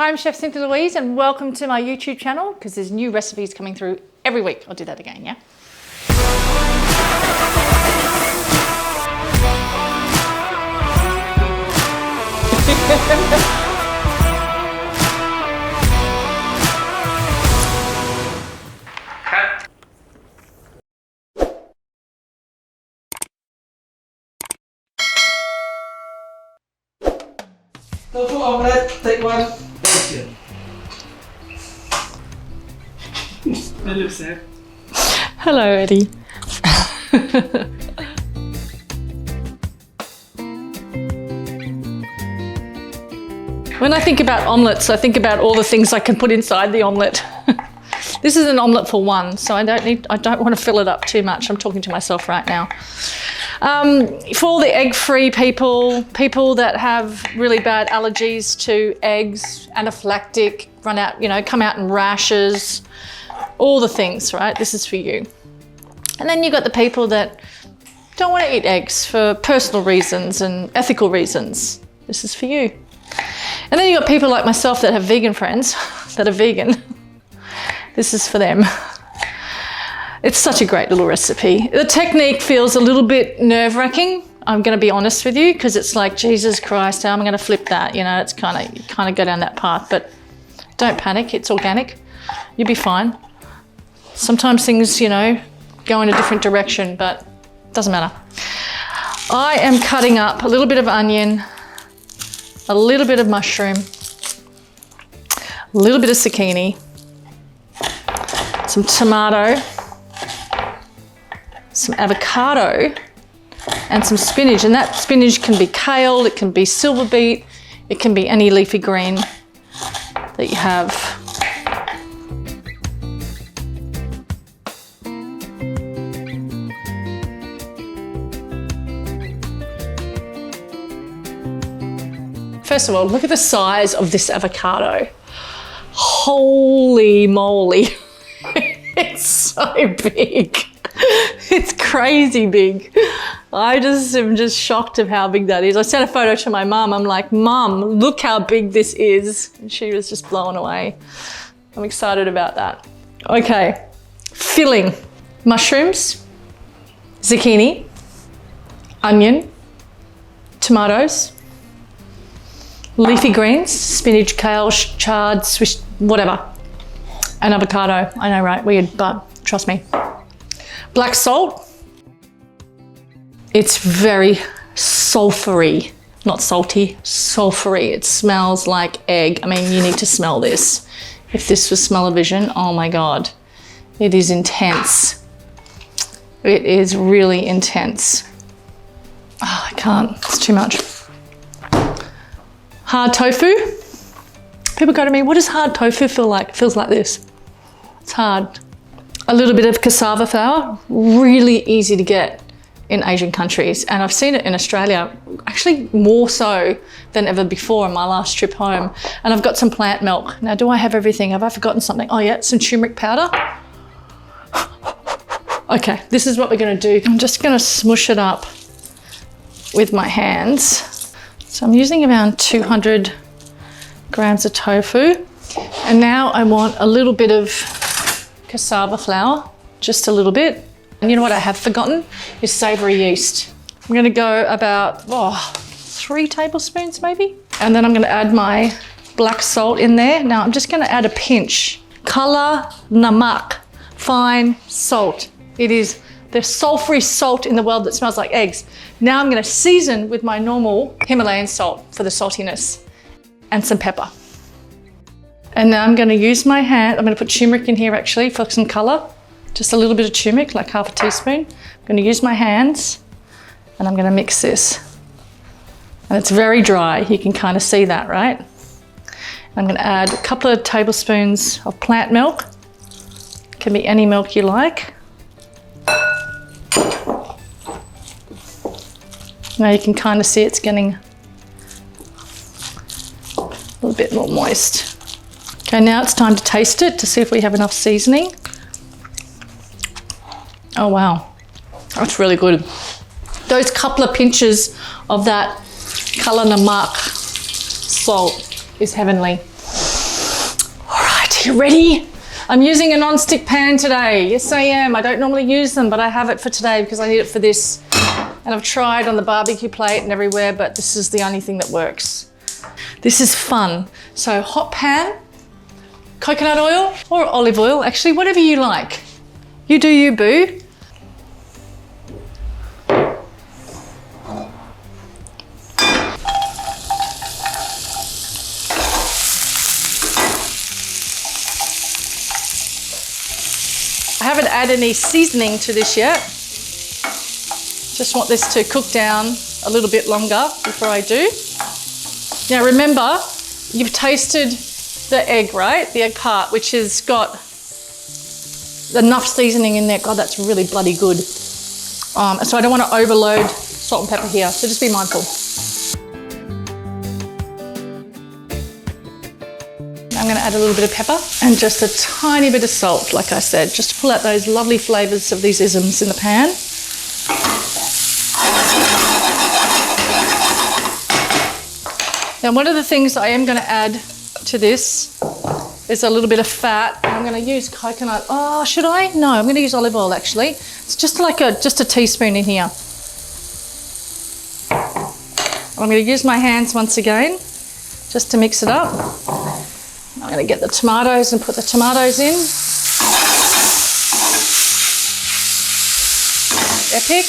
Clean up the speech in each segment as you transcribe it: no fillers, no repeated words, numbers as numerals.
Hi, I'm Chef Cynthia Louise and welcome to my YouTube channel because there's new recipes coming through every week. I'll do that again, yeah? Tofu Omelette, take one. Thank you. That looks sad. Hello, Eddie. When I think about omelettes, I think about all the things I can put inside the omelette. This is an omelette for one, so I don't want to fill it up too much. I'm talking to myself right now. For all the egg-free people that have really bad allergies to eggs, anaphylactic, come out in rashes, all the things, right? This is for you. And then you've got the people that don't want to eat eggs for personal reasons and ethical reasons. This is for you. And then you've got people like myself that have vegan friends that are vegan. This is for them. It's such a great little recipe. The technique feels a little bit nerve-wracking. I'm going to be honest with you, because it's like, Jesus Christ, how am I going to flip that? You know, it's kind of go down that path, but don't panic. It's organic. You'll be fine. Sometimes things, go in a different direction, but it doesn't matter. I am cutting up a little bit of onion, a little bit of mushroom, a little bit of zucchini, some tomato, some avocado, and some spinach. And that spinach can be kale, it can be silver beet, it can be any leafy green that you have. First of all, look at the size of this avocado. Holy moly. It's so big. It's crazy big. I am just shocked of how big that is. I sent a photo to my mum. I'm like, Mum, look how big this is. And she was just blown away. I'm excited about that. Okay, filling. Mushrooms, zucchini, onion, tomatoes, leafy greens, spinach, kale, chard, swish, whatever. And avocado. I know, right? Weird, but trust me. Black salt. It's very sulfury, not salty, sulfury. It smells like egg. I mean, you need to smell this. If this was smell-o-vision, oh my God. It is intense. It is really intense. Oh, I can't, it's too much. Hard tofu. People go to me, what does hard tofu feel like? It feels like this. It's hard. A little bit of cassava flour, really easy to get in Asian countries. And I've seen it in Australia, actually more so than ever before on my last trip home. And I've got some plant milk. Now, do I have everything? Have I forgotten something? Oh yeah, some turmeric powder. Okay, this is what we're gonna do. I'm just gonna smush it up with my hands. So I'm using around 200 grams of tofu. And now I want a little bit of cassava flour, just a little bit. And you know what I have forgotten is savory yeast. I'm gonna go about 3 tablespoons maybe. And then I'm gonna add my black salt in there. Now I'm just gonna add a pinch. Kala Namak, fine salt. It is the sulfury salt in the world that smells like eggs. Now I'm gonna season with my normal Himalayan salt for the saltiness and some pepper. And now I'm gonna use my hand. I'm gonna put turmeric in here actually for some color. Just a little bit of turmeric, like half a teaspoon. I'm gonna use my hands and I'm gonna mix this. And it's very dry, you can kind of see that, right? I'm gonna add a couple of tablespoons of plant milk. Can be any milk you like. Now you can kind of see it's getting a little bit more moist. Okay, now it's time to taste it to see if we have enough seasoning. Oh wow, that's really good. Those couple of pinches of that Kala Namak salt is heavenly. You ready? I'm using a non-stick pan today. Yes, I am. I don't normally use them, but I have it for today because I need it for this. And I've tried on the barbecue plate and everywhere, but this is the only thing that works. This is fun. So hot pan, coconut oil or olive oil, actually, whatever you like. You do you, boo. I haven't added any seasoning to this yet. Just want this to cook down a little bit longer before I do. Now remember, you've tasted the egg, right? The egg part, which has got enough seasoning in there. God, that's really bloody good. So I don't want to overload salt and pepper here, so just be mindful. I'm going to add a little bit of pepper and just a tiny bit of salt, like I said, just to pull out those lovely flavours of these isms in the pan. Now, one of the things I am going to add to this is a little bit of fat. And I'm going to use coconut. Oh, should I? No, I'm going to use olive oil, actually. It's just like just a teaspoon in here. I'm going to use my hands once again, just to mix it up. I'm going to get the tomatoes and put the tomatoes in. Epic.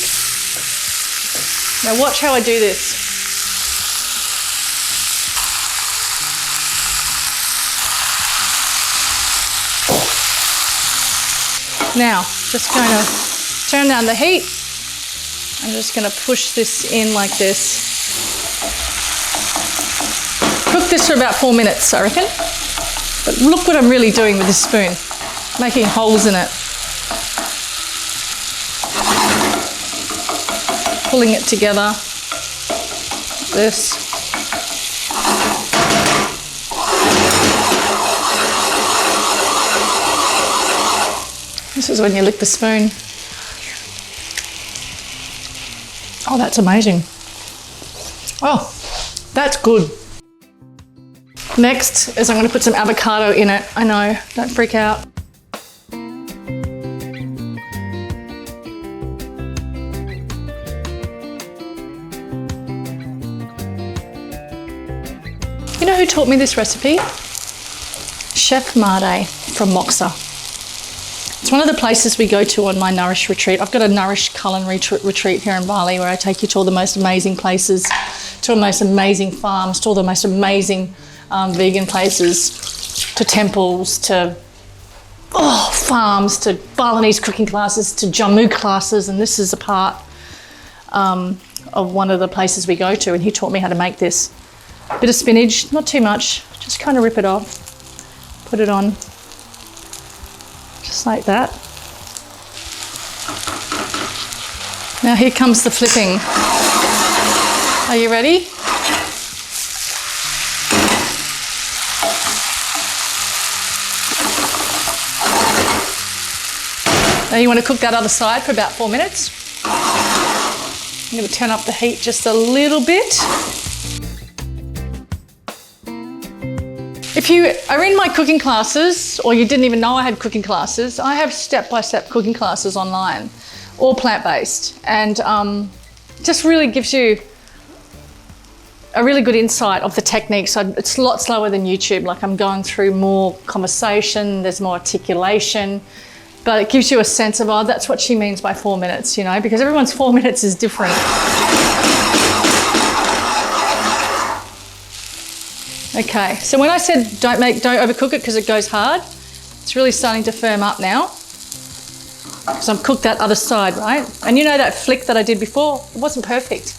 Now watch how I do this. Now, just going to turn down the heat. I'm just going to push this in like this. Cook this for about 4 minutes, I reckon. But look what I'm really doing with this spoon, making holes in it. Pulling it together, like this. This is when you lick the spoon. Oh, that's amazing. Oh, that's good. Next is I'm going to put some avocado in it. I know, don't freak out. You know who taught me this recipe? Chef Made from Moxa. It's one of the places we go to on my Nourish retreat. I've got a Nourish culinary retreat here in Bali where I take you to all the most amazing places, to the most amazing farms, to all the most amazing vegan places, to temples, to farms, to Balinese cooking classes, to Jammu classes, and this is a part of one of the places we go to, and he taught me how to make this. Bit of spinach, not too much, just kind of rip it off, put it on, just like that. Now here comes the flipping. Are you ready? Now you want to cook that other side for about 4 minutes. I'm going to turn up the heat just a little bit. If you are in my cooking classes, or you didn't even know I had cooking classes, I have step-by-step cooking classes online, all plant-based, and just really gives you a really good insight of the techniques. It's a lot slower than YouTube. Like, I'm going through more conversation, there's more articulation, but it gives you a sense of, oh, that's what she means by 4 minutes, you know, because everyone's 4 minutes is different. Okay, so when I said don't overcook it because it goes hard, it's really starting to firm up now. Because I've cooked that other side, right? And you know that flick that I did before? It wasn't perfect.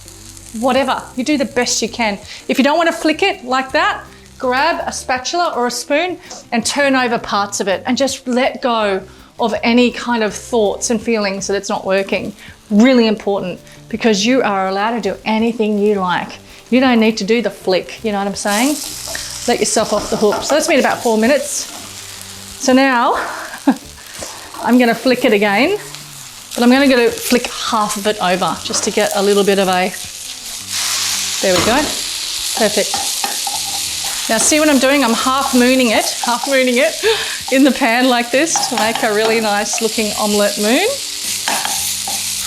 Whatever, you do the best you can. If you don't want to flick it like that, grab a spatula or a spoon and turn over parts of it and just let go of any kind of thoughts and feelings that it's not working. Really important, because you are allowed to do anything you like. You don't need to do the flick, you know what I'm saying? Let yourself off the hook. So that's been about 4 minutes. So now I'm gonna flick it again, but I'm gonna flick half of it over just to get a little bit of a, there we go, perfect. Now see what I'm doing? I'm half mooning it in the pan like this to make a really nice looking omelette moon.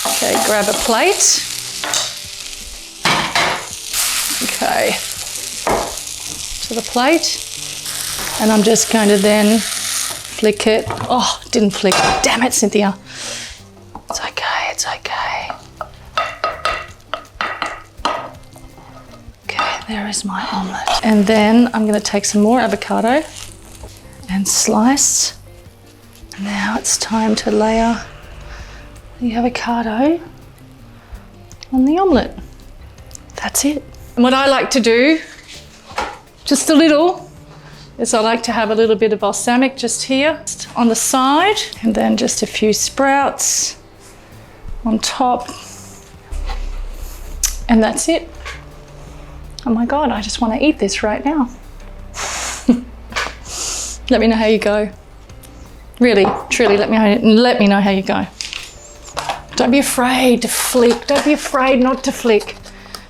Okay, grab a plate. Okay, to the plate. And I'm just going to then flick it. Oh, it didn't flick. Damn it, Cynthia. It's okay, it's okay. Okay, there is my omelette. And then I'm going to take some more avocado and slice. Now it's time to layer the avocado on the omelette. That's it. And what I like to do, just a little, is I like to have a little bit of balsamic just here on the side, and then just a few sprouts on top. And that's it. Oh my God, I just want to eat this right now. Let me know how you go. Really, truly, let me know how you go. Don't be afraid to flick. Don't be afraid not to flick.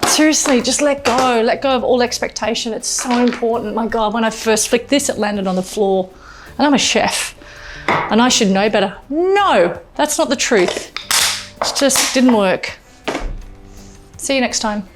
Seriously, just let go. Let go of all expectation. It's so important. My God, when I first flicked this, it landed on the floor. And I'm a chef. And I should know better. No, that's not the truth. It just didn't work. See you next time.